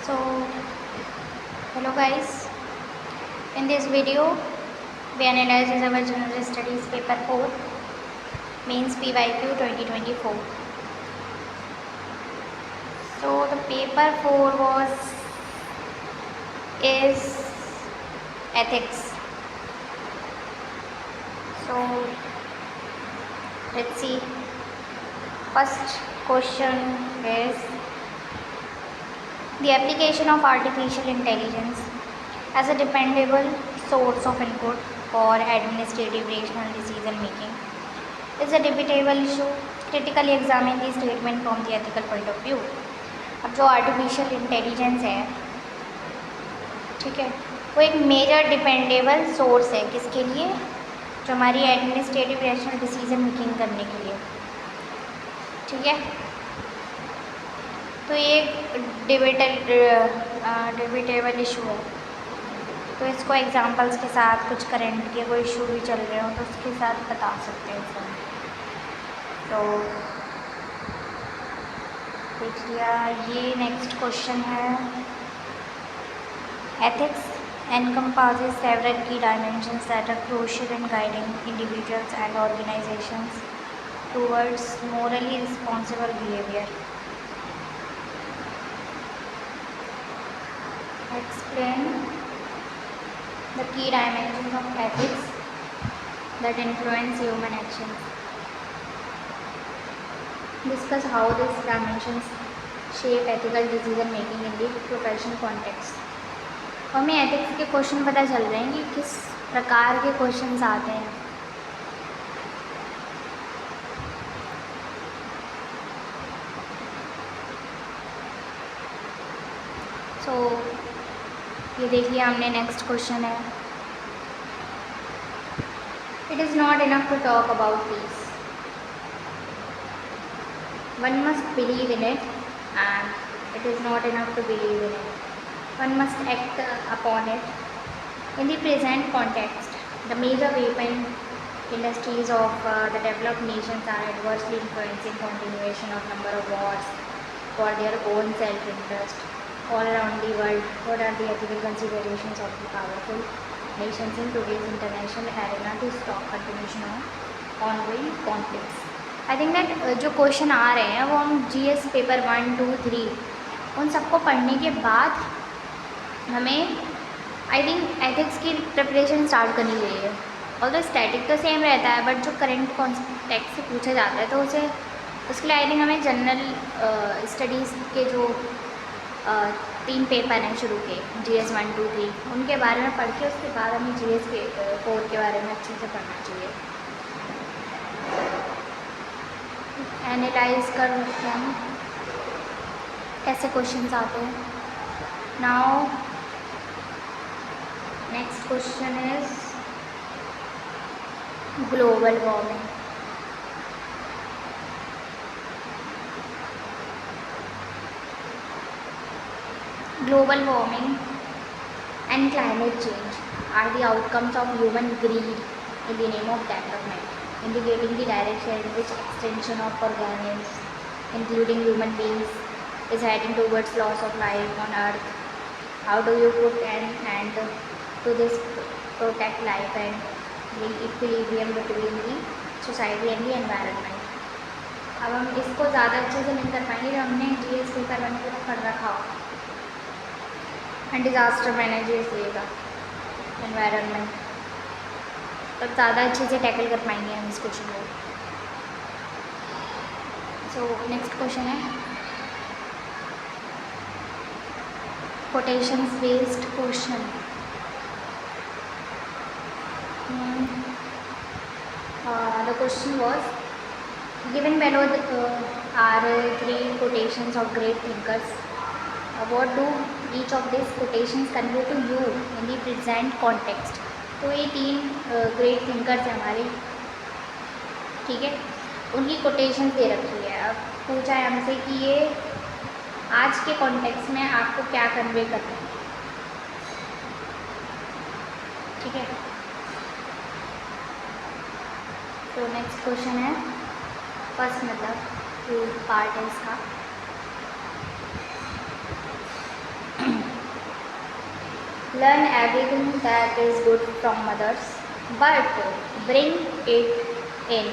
So, hello guys. In this video, we analyze our General Studies Paper 4, Mains PYQ 2024. So, the paper 4 is ethics. So, let's see. First question is the application of artificial intelligence as a dependable source of input for administrative rational decision making is a debatable issue. Critically examine the statement from the ethical point of view. अब जो artificial intelligence है, ठीक है, वो एक major dependable source है किसके लिए? जो हमारी एडमिनिस्ट्रेटिव रैशनल डिसीजन मेकिंग करने के लिए, ठीक है। तो ये डिबेटेबल इशू है। तो इसको एग्जांपल्स के साथ, कुछ करंट के कोई इशू भी चल रहे हो तो उसके साथ बता सकते हैं सर। तो देख लिया। ये नेक्स्ट क्वेश्चन है, ethics encompasses several key dimensions that are crucial in guiding individuals and organizations towards morally responsible behavior. Explain the key dimensions of ethics that influence human actions. Discuss how these dimensions shape ethical decision making in the professional context. हमें ethics के question पता चल रहे हैं कि किस प्रकार के क्वेश्चंस आते हैं। सो ये देखिए, हमने नेक्स्ट क्वेश्चन है, it is not enough to talk about peace, one must believe in it and it is not enough to believe in it, one must act upon it. In the present context, the major weapon industries of the developed nations are adversely influencing continuation of number of wars for their own self-interest all around the world. What are the ethical considerations of the powerful nations in today's international arena to stop continuation of ongoing conflicts? I think that जो question आ रहे हैं वो हम GS paper 1, 2, 3 उन सबको पढ़ने के बाद हमें आई थिंक एथिक्स की प्रिपरेशन स्टार्ट करनी चाहिए। और तो स्टैटिक तो सेम रहता है, बट जो करंट कॉन्टेक्स्ट से पूछा जाता है तो उसके लिए आई थिंक हमें जनरल स्टडीज़ के जो 3 पेपर हैं शुरू के, GS 1, 2, 3, उनके बारे में पढ़ के उसके बाद हमें GS के 4 के बारे में अच्छे से पढ़ना चाहिए। एनालाइज कर सकते हैं कैसे क्वेश्चंस आते हैं। Now next question is global warming. Global warming and climate change are the outcomes of human greed in the name of development, indicating the direction in which extinction of organisms, including human beings, is heading towards loss of life on Earth. How do you put an end to this, protect life and the equilibrium between the society and the environment? अब हम इसको ज़्यादा अच्छे से नहीं कर पाएंगे जो हमने GS पेपर 1 पूरा पढ़ रखा हो। एंड डिज़ास्टर मैनेजर्स लेगा एनवायरनमेंट, तब ज़्यादा अच्छे से टैकल कर पाएंगे हम इस क्वेश्चन को। सो नेक्स्ट क्वेश्चन है quotations based question. The question was given below are 3 quotations of great thinkers. What do each of these quotations convey to you in the present context? तो ये 3 great thinkers हैं हमारे, ठीक है, उनकी quotations दे रखी है। अब पूछा है हमसे कि ये आज के कॉन्टेक्स्ट में आपको क्या कन्वे करना है, ठीक है। तो नेक्स्ट क्वेश्चन है, फर्स्ट मतलब पार्ट है इसका, learn everything that is good from others, but bring it in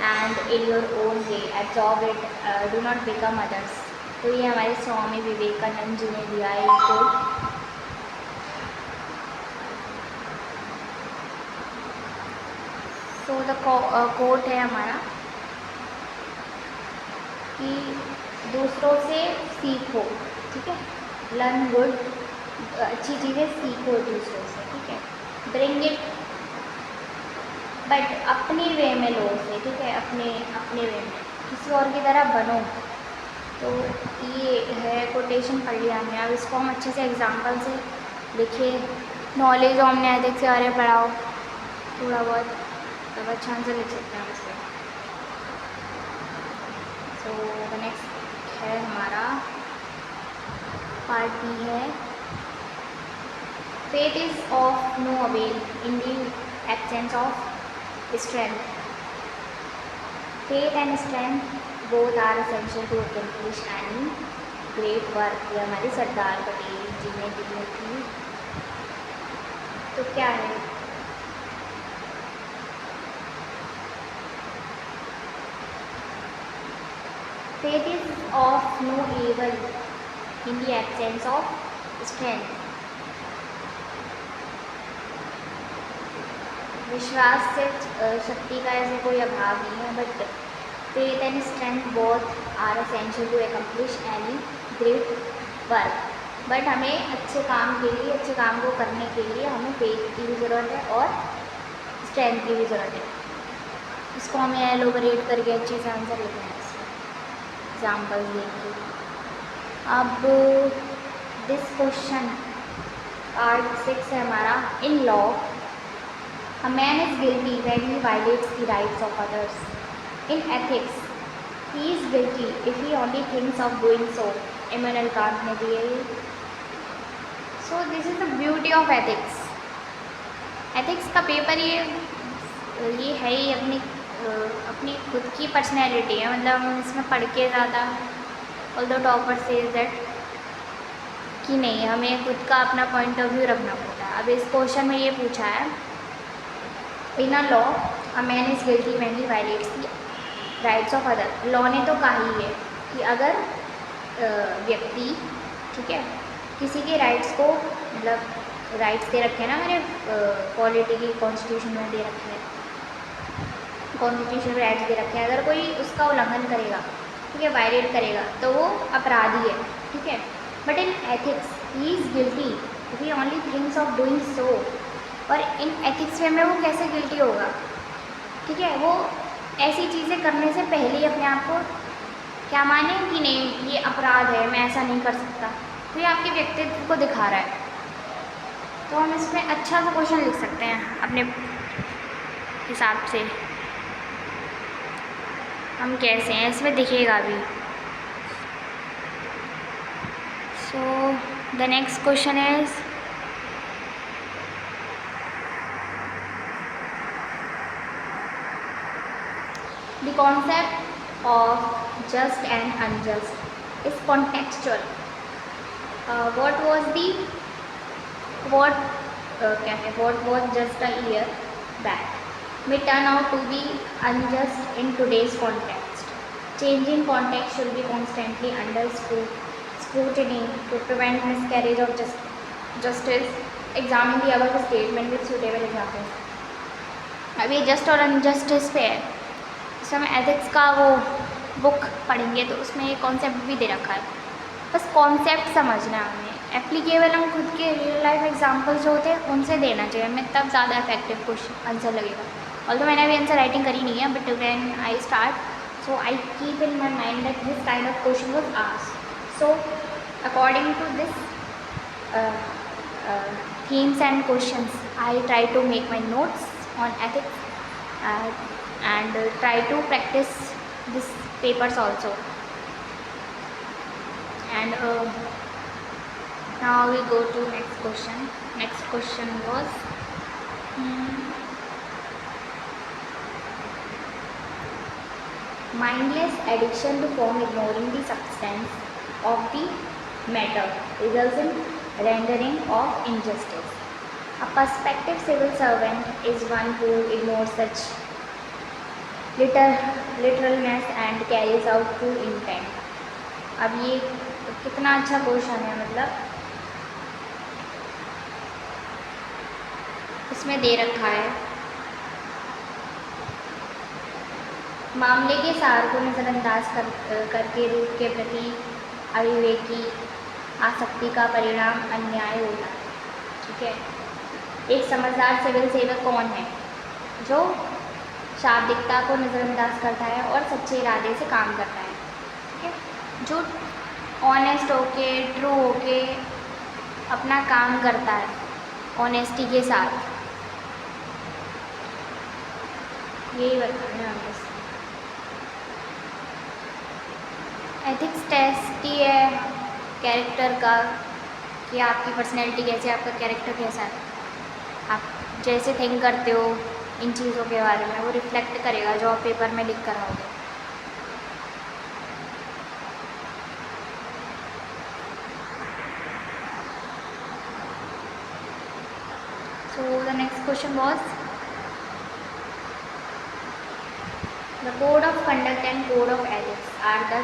and in your own way, absorb it, do not become others. तो ये हमारे स्वामी विवेकानंद जी ने दिया है कोट। तो द कोट है हमारा कि दूसरों से सीखो, ठीक है, लर्न गुड, अच्छी चीज़ें सीखो दूसरों से, ठीक है, ब्रिंग इट बट अपने वे में लो उसे, ठीक है, अपने वे में, किसी और की तरह बनो। तो ये है कोटेशन पढ़ लिया हमने, अब इसको हम अच्छे से एग्जाम्पल से लिखिए, नॉलेज हमने एथिक्स के बारे में पढ़ाओ थोड़ा बहुत, तब अच्छा आंसर लिख सकते हैं इससे। सो द नेक्स्ट है हमारा पार्ट बी है, faith is of no avail in the absence of strength. Faith and strength both are essential to accomplish any great work. ये हमारी सरदार पटेल जी ने दी थी। तो क्या है, faith is of no evil in the absence of strength. विश्वास से शक्ति का ऐसे कोई अभाव नहीं है, but faith and strength both are essential to accomplish any great work. But हमें अच्छे काम के लिए, अच्छे काम को करने के लिए हमें फेथ की भी ज़रूरत है और स्ट्रेंथ की भी ज़रूरत है। इसको हमें एलोबरेट करके अच्छे से आंसर लिखना है, एग्जाम्पल देंगे। अब दिस क्वेश्चन पार्ट 6 है हमारा, in law a man is guilty when he violates the rights of others. In ethics, he is guilty if he only thinks of doing so. Immanuel Kant ने दिए ये। So this is the beauty of ethics. Ethics का paper ये है ही अपनी खुद की personality है, मतलब हम इसमें पढ़ के ज़्यादा although टॉपर सेज दैट कि नहीं, हमें खुद का अपना पॉइंट ऑफ व्यू रखना पड़ता है। अब इस क्वेश्चन में ये पूछा है, in a law a man is guilty when he violates the rights of other. Law ने तो कहा ही है कि अगर व्यक्ति, ठीक है, किसी के राइट्स को, मतलब राइट्स दे रखे हैं ना हमारे पॉलिटी की, कॉन्स्टिट्यूशन में दे रखे हैं, कॉन्स्टिट्यूशन राइट्स दे रखे हैं, अगर कोई उसका उल्लंघन करेगा, ठीक है, वायलेट करेगा, तो वो अपराधी है, ठीक है। But in ethics he is guilty if he only thinks of doing so. और इन एथिक्स वे में वो कैसे गिल्टी होगा, ठीक है, वो ऐसी चीज़ें करने से पहले ही अपने आप को क्या माने कि नहीं ये अपराध है, मैं ऐसा नहीं कर सकता, तो ये आपके व्यक्तित्व को दिखा रहा है। तो हम इसमें अच्छा सा क्वेश्चन लिख सकते हैं अपने हिसाब से, हम कैसे हैं इसमें दिखेगा भी। So the next question is, the concept of just and unjust is contextual. What was just a year back may turn out to be unjust in today's context. Changing context should be constantly under scrutiny to prevent miscarriage of justice. Examine the above statement with suitable examples. अभी just और injustice पे है, इस समय ethics का वो book पढ़ेंगे तो उसमें ये कॉन्सेप्ट भी दे रखा है, बस कॉन्सेप्ट समझना है हमें, एप्लीकेबल हम खुद के रियल लाइफ एग्जांपल्स जो होते हैं उनसे देना चाहिए हमें, तब ज़्यादा इफेक्टिव क्वेश्चन आंसर लगेगा। ऑल्दो मैंने अभी आंसर राइटिंग करी नहीं है, but when I start so I keep in my mind that this kind of question was asked. So according to this themes and questions, I try to make my notes on ethics and try to practice these papers also. And now we go to next question. Next question was mindless addiction to form ignoring the substance of the matter results in rendering of injustice. A prospective civil servant is one who ignores such literalness and carries out true intent. अब ये कितना अच्छा question है, मतलब इसमें दे रखा है मामले के सार को नज़रअंदाज करके रूप के प्रति अविवेकी आसक्ति का परिणाम अन्याय होता है। ठीक है, एक समझदार सिविल सेवक कौन है? जो शाब्दिकता को नज़रअंदाज करता है और सच्चे इरादे से काम करता है। ठीक है, जो ऑनेस्ट होके ट्रू होके अपना काम करता है ऑनेस्टी के साथ, यही बताना है हमें। एथिक्स टेस्ट ही है कैरेक्टर का कि आपकी पर्सनैलिटी कैसे, आपका कैरेक्टर कैसा है, आप जैसे थिंक करते हो इन चीज़ों के बारे में, वो रिफ्लेक्ट करेगा जो आप पेपर में लिख कर आओगे। So the next question was, the code of conduct and code of ethics are the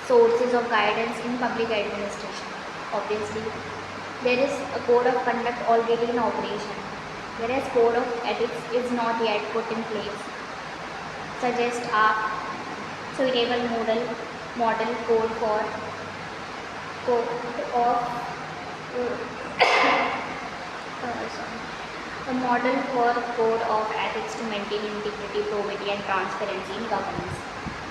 sources of guidance in public administration. Obviously, there is a code of conduct already in operation, whereas code of ethics is not yet put in place. Suggest a suitable model code of a model for code of ethics to maintain integrity, probity and transparency in governance.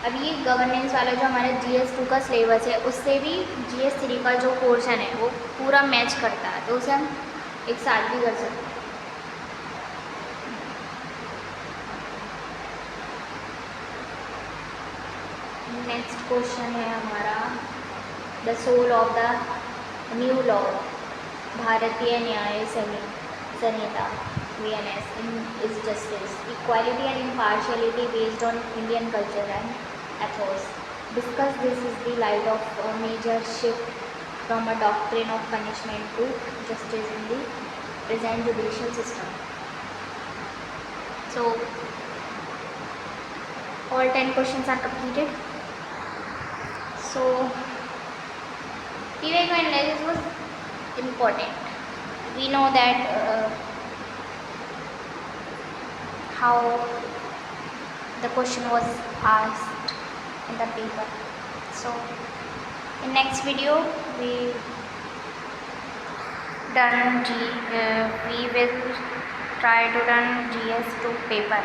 अब ये governance वाला जो हमारा GS2 का syllabus है, उससे भी GS3 का जो पोर्शन है वो पूरा मैच करता है, तो उसे हम एक साथ भी कर सकते हैं। नेक्स्ट क्वेश्चन है हमारा, the soul of the new law, Bharatiya Nyaya Samhita VNS is justice, equality and impartiality based on Indian culture and ethos. Discuss this is the light of a major shift from a doctrine of punishment to justice in the present judicial system. So all 10 questions are completed. So Vivek analysis was important. We know that how the question was asked in the paper. So in next video we will try to done GS2 paper.